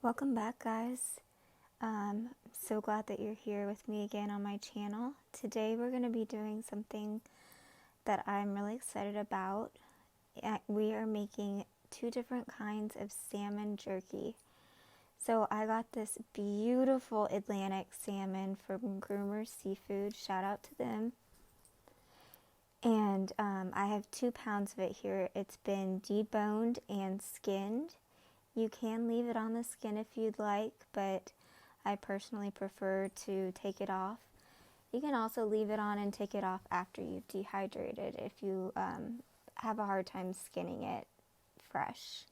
Welcome back, guys. I'm so glad that you're here with me again on my channel. Today we're going to be doing something that I'm really excited about. We are making two different kinds of salmon jerky. So I got this beautiful Atlantic salmon from Groomers seafood. Shout out to them. And I have 2 pounds of it here. It's been deboned and skinned. You can leave it on the skin if you'd like, but I personally prefer to take it off. You can also leave it on and take it off after you've dehydrated if you have a hard time skinning it fresh.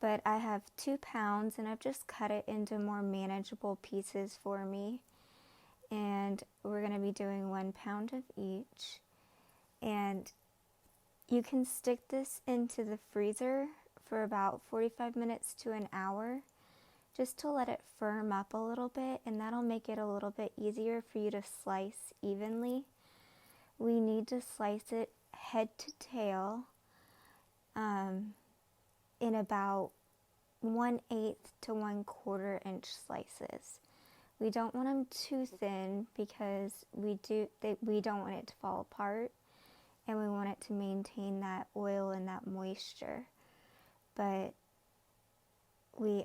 But I have 2 pounds and I've just cut it into more manageable pieces for me. And we're going to be doing 1 pound of each. And you can stick this into the freezer for about 45 minutes to an hour just to let it firm up a little bit, and that'll make it a little bit easier for you to slice evenly. We need to slice it head to tail in about 1/8 to 1/4 inch slices. We don't want them too thin because we don't want it to fall apart, and we want it to maintain that oil and that moisture. But we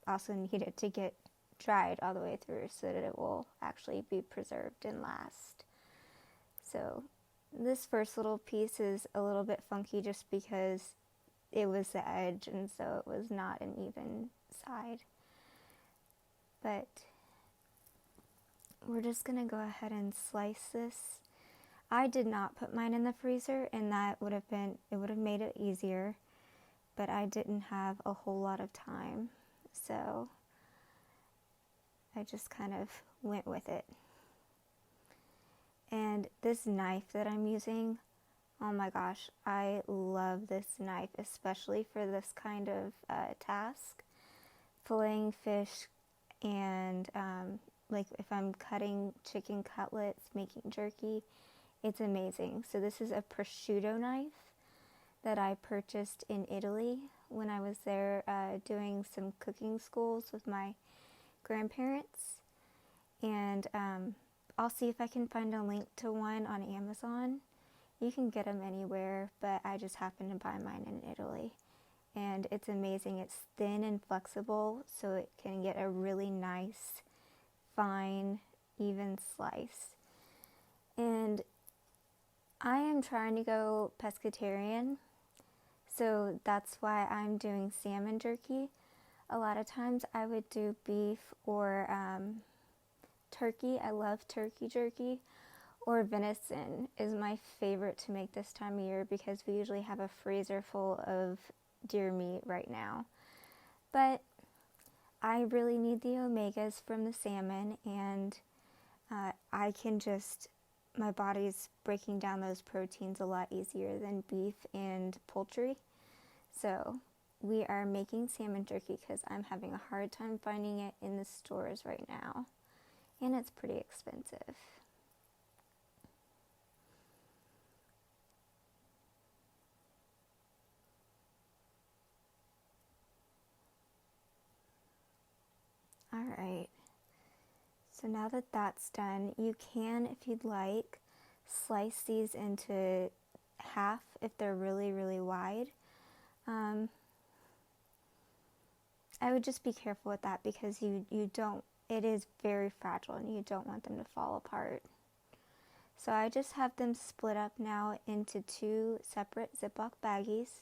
also need it to get dried all the way through so that it will actually be preserved and last. So this first little piece is a little bit funky just because it was the edge, and so it was not an even side. But we're just going to go ahead and slice this. I did not put mine in the freezer, and it would have made it easier. But I didn't have a whole lot of time, so I just kind of went with it. And this knife that I'm using, oh my gosh, I love this knife, especially for this kind of task. Filleting fish and like if I'm cutting chicken cutlets, making jerky, it's amazing. So this is a prosciutto knife that I purchased in Italy when I was there doing some cooking schools with my grandparents. And I'll see if I can find a link to one on Amazon. You can get them anywhere, but I just happened to buy mine in Italy. And it's amazing. It's thin and flexible, so it can get a really nice, fine, even slice. And I am trying to go pescatarian. So that's why I'm doing salmon jerky. A lot of times I would do beef or turkey. I love turkey jerky. Or venison is my favorite to make this time of year because we usually have a freezer full of deer meat right now. But I really need the omegas from the salmon, and my body's breaking down those proteins a lot easier than beef and poultry. So we are making salmon jerky because I'm having a hard time finding it in the stores right now. And it's pretty expensive. Alright. So now that that's done, you can, if you'd like, slice these into half if they're really, really wide. I would just be careful with that because it is very fragile and you don't want them to fall apart. So I just have them split up now into 2 separate Ziploc baggies,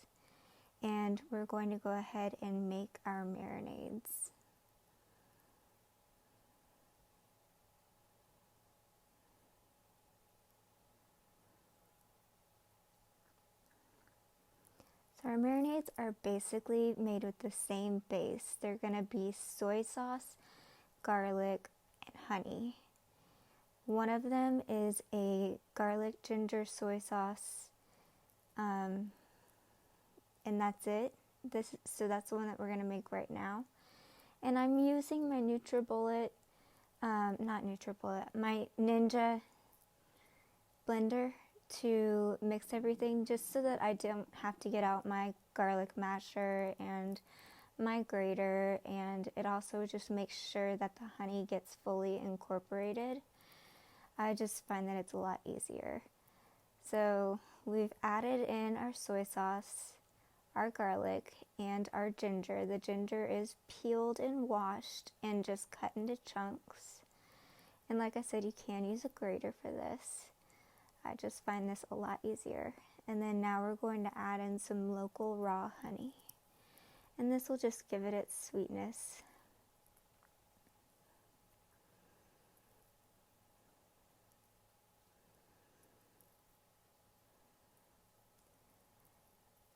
and we're going to go ahead and make our marinades. So our marinades are basically made with the same base. They're going to be soy sauce, garlic, and honey. One of them is a garlic ginger soy sauce, and that's it. So that's the one that we're going to make right now. And I'm using my my Ninja blender to mix everything just so that I don't have to get out my garlic masher and my grater, and it also just makes sure that the honey gets fully incorporated. I just find that it's a lot easier. So we've added in our soy sauce, our garlic, and our ginger. The ginger is peeled and washed and just cut into chunks. And like I said, you can use a grater for this. I just find this a lot easier. And then now we're going to add in some local raw honey. And this will just give it its sweetness.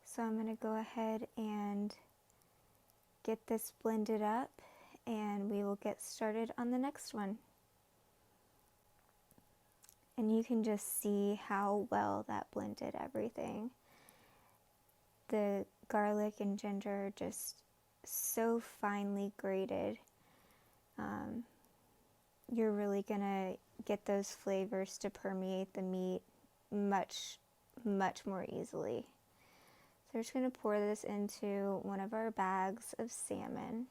So I'm going to go ahead and get this blended up, and we will get started on the next one. And you can just see how well that blended everything. The garlic and ginger are just so finely grated. You're really gonna get those flavors to permeate the meat much more easily. So we're just gonna pour this into one of our bags of salmon.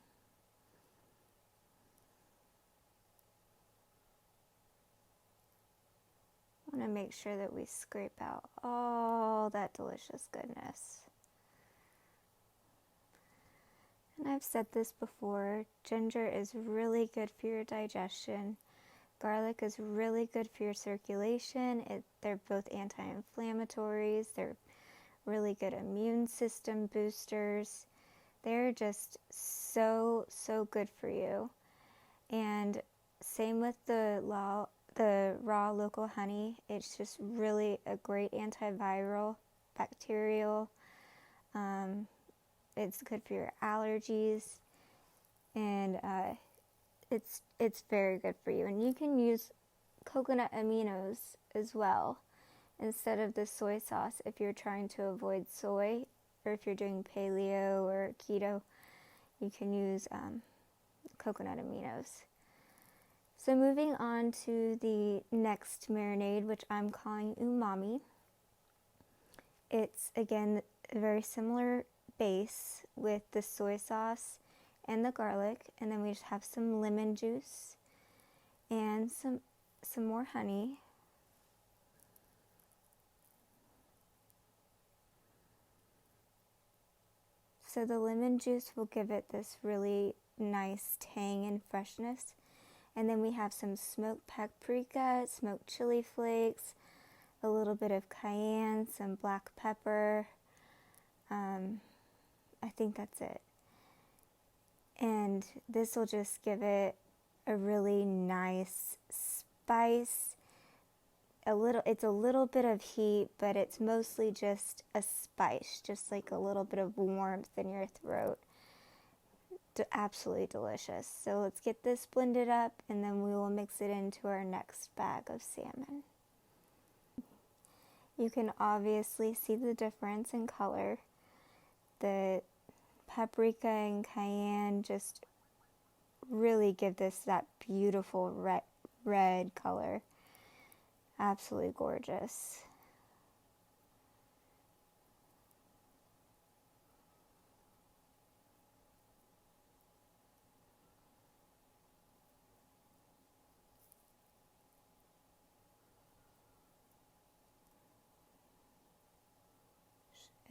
I want to make sure that we scrape out all that delicious goodness. And I've said this before, ginger is really good for your digestion. Garlic is really good for your circulation. They're both anti-inflammatories. They're really good immune system boosters. They're just so good for you. And same with the raw local honey. It's just really a great antiviral, bacterial. It's good for your allergies, and it's very good for you. And you can use coconut aminos as well instead of the soy sauce if you're trying to avoid soy, or if you're doing paleo or keto, you can use coconut aminos. So moving on to the next marinade, which I'm calling Umami. It's, again, a very similar base with the soy sauce and the garlic, and then we just have some lemon juice and some more honey. So the lemon juice will give it this really nice tang and freshness. And then we have some smoked paprika, smoked chili flakes, a little bit of cayenne, some black pepper. I think that's it. And this will just give it a really nice spice. It's a little bit of heat, but it's mostly just a spice, just like a little bit of warmth in your throat. Absolutely delicious. So let's get this blended up, and then we will mix it into our next bag of salmon. You can obviously see the difference in color. The paprika and cayenne just really give this that beautiful red color. Absolutely gorgeous.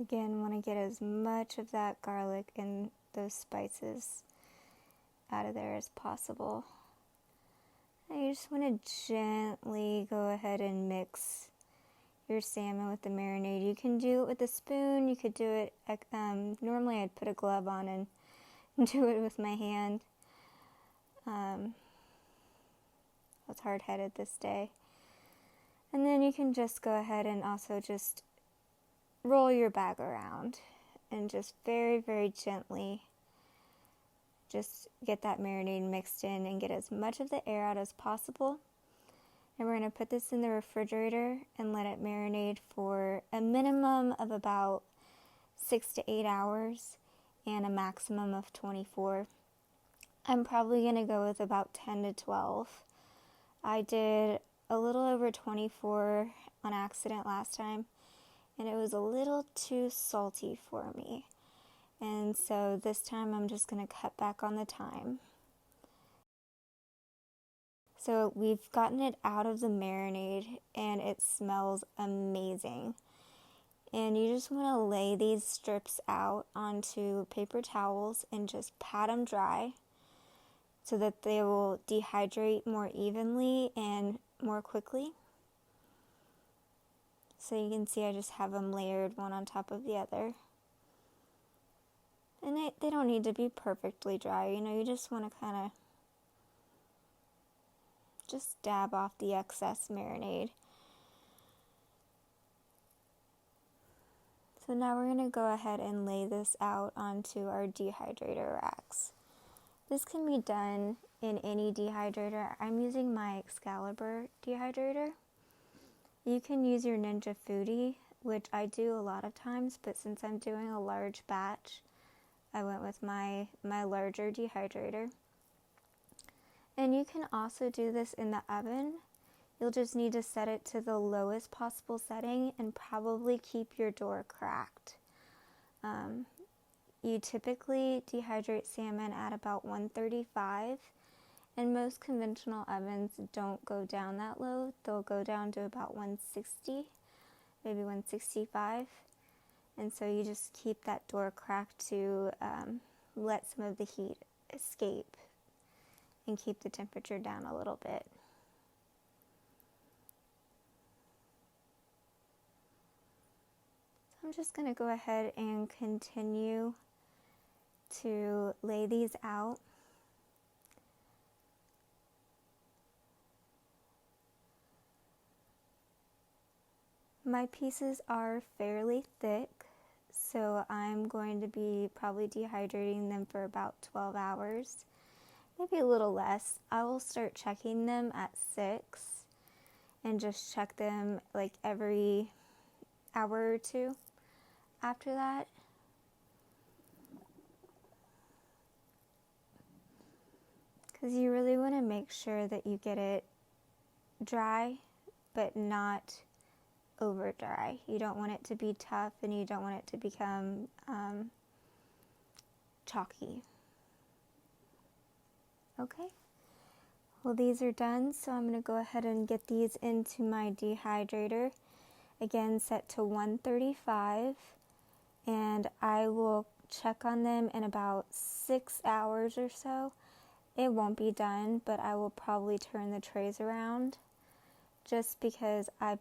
Again, want to get as much of that garlic and those spices out of there as possible. And you just want to gently go ahead and mix your salmon with the marinade. You can do it with a spoon. You could do it, normally I'd put a glove on and do it with my hand. I was hard-headed this day. And then you can just go ahead and also just roll your bag around and just very, very gently just get that marinade mixed in and get as much of the air out as possible. And we're going to put this in the refrigerator and let it marinate for a minimum of about 6 to 8 hours and a maximum of 24. I'm probably going to go with about 10 to 12. I did a little over 24 on accident last time, and it was a little too salty for me. And so this time I'm just going to cut back on the time. So we've gotten it out of the marinade and it smells amazing. And you just want to lay these strips out onto paper towels and just pat them dry so that they will dehydrate more evenly and more quickly. So you can see I just have them layered one on top of the other. And they don't need to be perfectly dry, you know, you just want to kind of just dab off the excess marinade. So now we're going to go ahead and lay this out onto our dehydrator racks. This can be done in any dehydrator. I'm using my Excalibur dehydrator. You can use your Ninja Foodi, which I do a lot of times, but since I'm doing a large batch, I went with my larger dehydrator. And you can also do this in the oven. You'll just need to set it to the lowest possible setting and probably keep your door cracked. You typically dehydrate salmon at about 135, and most conventional ovens don't go down that low. They'll go down to about 160, maybe 165. And so you just keep that door cracked to let some of the heat escape and keep the temperature down a little bit. So I'm just going to go ahead and continue to lay these out. My pieces are fairly thick, so I'm going to be probably dehydrating them for about 12 hours, maybe a little less. I will start checking them at 6 and just check them like every hour or two after that. Because you really want to make sure that you get it dry, but not over dry. You don't want it to be tough and you don't want it to become chalky. Okay, well these are done, so I'm going to go ahead and get these into my dehydrator. Again, set to 135, and I will check on them in about 6 hours or so. It won't be done, but I will probably turn the trays around just because I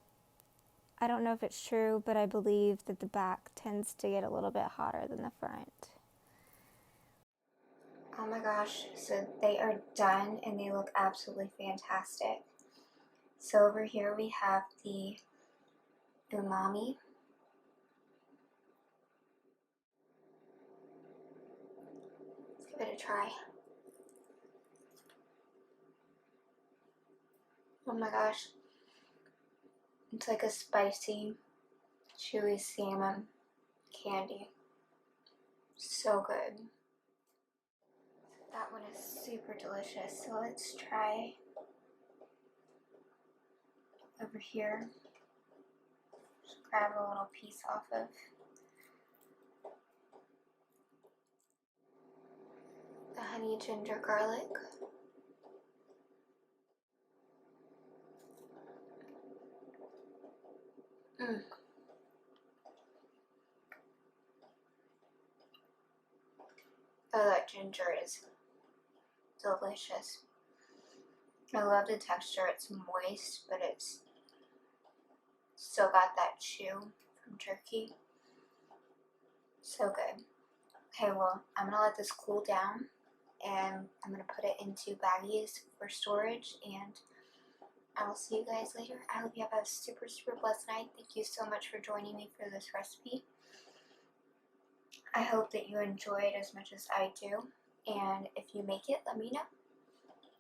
don't know if it's true, but I believe that the back tends to get a little bit hotter than the front. Oh my gosh, so they are done and they look absolutely fantastic. So over here we have the Umami. Let's give it a try. Oh my gosh. It's like a spicy, chewy salmon candy. So good. That one is super delicious. So let's try over here. Just grab a little piece off of. The honey ginger garlic. Oh, that ginger is delicious. I love the texture. It's moist, but it's still got that chew from jerky. So good. Okay, well, I'm going to let this cool down, and I'm going to put it into baggies for storage, and I will see you guys later. I hope you have a super, super blessed night. Thank you so much for joining me for this recipe. I hope that you enjoy it as much as I do, and if you make it, let me know.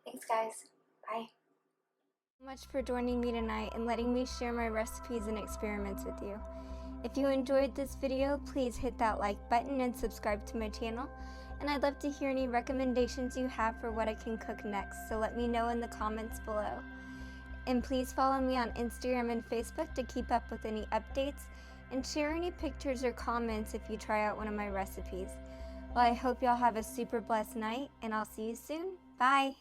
Thanks, guys. Bye. Thank you so much for joining me tonight and letting me share my recipes and experiments with you. If you enjoyed this video, please hit that like button and subscribe to my channel. And I'd love to hear any recommendations you have for what I can cook next, so let me know in the comments below. And please follow me on Instagram and Facebook to keep up with any updates. and share any pictures or comments if you try out one of my recipes. Well, I hope y'all have a super blessed night, and I'll see you soon. Bye!